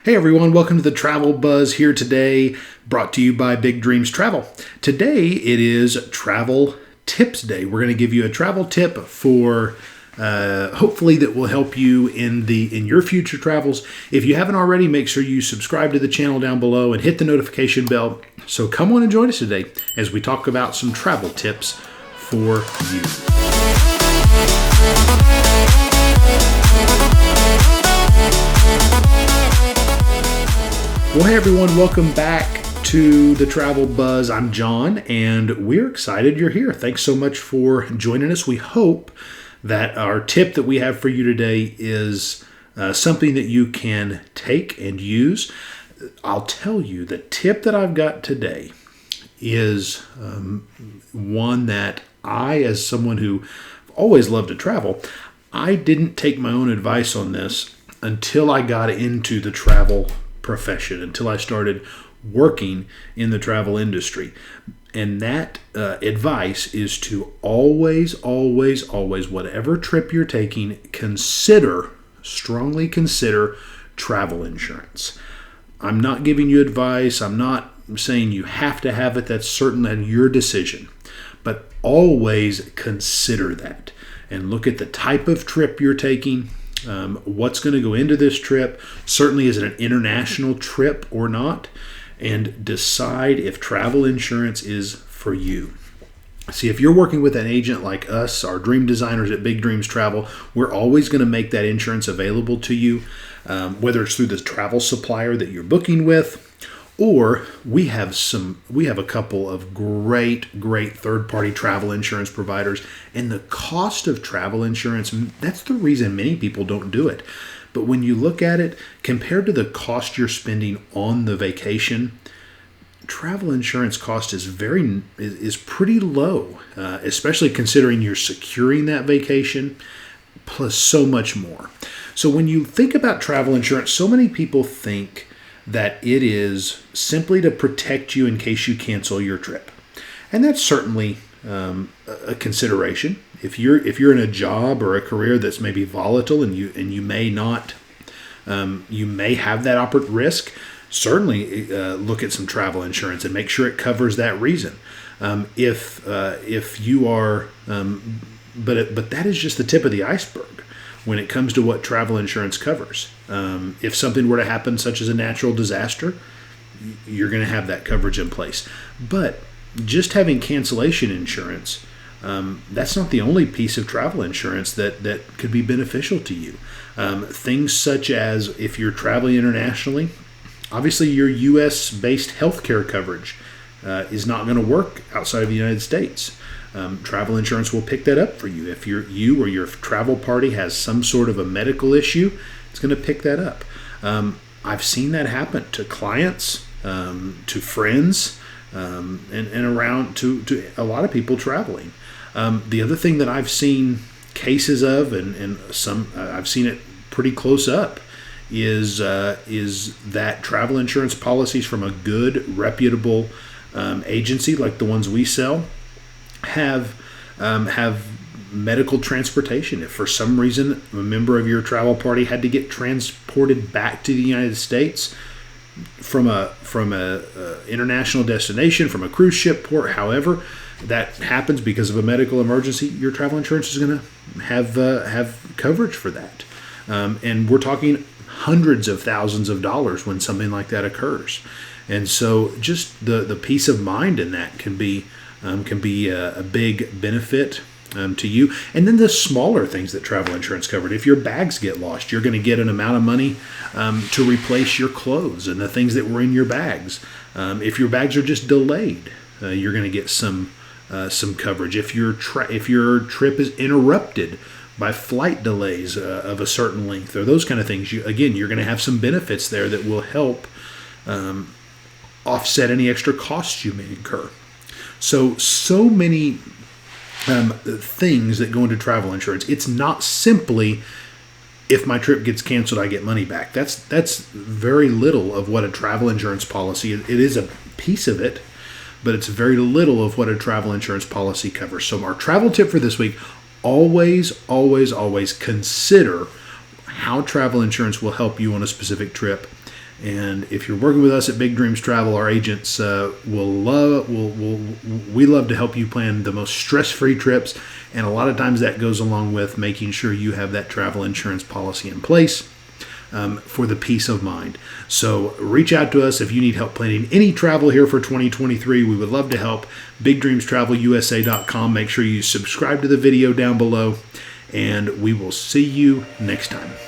Hey everyone, welcome to the Travel Buzz here today, brought to you by Big Dreams Travel. Today it is Travel Tips Day. We're going to give you a travel tip for hopefully that will help you in your future travels. If you haven't already, make sure you subscribe to the channel down below and hit the notification bell. So come on and join us today as we talk about some travel tips for you. Well, hey everyone, welcome back to the Travel Buzz. I'm John, and we're excited you're here. Thanks so much for joining us. We hope that our tip that we have for you today is something that you can take and use. I'll tell you, the tip that I've got today is one that I, as someone who always loved to travel, I didn't take my own advice on this until I got into the travel profession, until I started working in the travel industry. And that advice is to always, whatever trip you're taking, strongly consider travel insurance. I'm not giving you advice. I'm not saying you have to have it. That's certainly your decision. But always consider that and look at the type of trip you're taking. What's going to go into this trip? Certainly, is it an international trip or not? And decide if travel insurance is for you. See, if you're working with an agent like us, our dream designers at Big Dreams Travel, we're always going to make that insurance available to you, whether it's through the travel supplier that you're booking with, or we have a couple of great third-party travel insurance providers. And the cost of travel insurance, that's the reason many people don't do it. But when you look at it, compared to the cost you're spending on the vacation, travel insurance cost is pretty low, especially considering you're securing that vacation, plus so much more. So when you think about travel insurance, so many people think that it is simply to protect you in case you cancel your trip. And that's certainly a consideration. If you're in a job or a career that's maybe volatile and you may not, you may have that risk, certainly look at some travel insurance and make sure it covers that reason. If you are, but that is just the tip of the iceberg when it comes to what travel insurance covers. If something were to happen, such as a natural disaster, you're going to have that coverage in place. But just having cancellation insurance, that's not the only piece of travel insurance that could be beneficial to you. Things such as if you're traveling internationally, obviously your U.S.-based healthcare coverage is not going to work outside of the United States. Travel insurance will pick that up for you. If you or your travel party has some sort of a medical issue, it's going to pick that up. I've seen that happen to clients, to friends, and around to a lot of people traveling. The other thing that I've seen cases of, and some I've seen it pretty close up, is that travel insurance policies from a good, reputable agency like the ones we sell have medical transportation. If for some reason a member of your travel party had to get transported back to the United States from a international destination, from a cruise ship port, however that happens because of a medical emergency, your travel insurance is going to have coverage for that. And we're talking hundreds of thousands of dollars when something like that occurs. And so just the peace of mind in that can be a big benefit to you. And then the smaller things that travel insurance covered. If your bags get lost, you're going to get an amount of money to replace your clothes and the things that were in your bags. If your bags are just delayed, you're going to get some coverage. If your trip is interrupted by flight delays of a certain length or those kind of things, you're going to have some benefits there that will help offset any extra costs you may incur. So many things that go into travel insurance. It's not simply if my trip gets canceled, I get money back. That's very little of what a travel insurance policy. It is a piece of it, but it's very little of what a travel insurance policy covers. So our travel tip for this week: always consider how travel insurance will help you on a specific trip. And if you're working with us at Big Dreams Travel, our agents we love to help you plan the most stress-free trips. And a lot of times that goes along with making sure you have that travel insurance policy in place for the peace of mind. So reach out to us if you need help planning any travel here for 2023. We would love to help. BigDreamsTravelUSA.com. Make sure you subscribe to the video down below, and we will see you next time.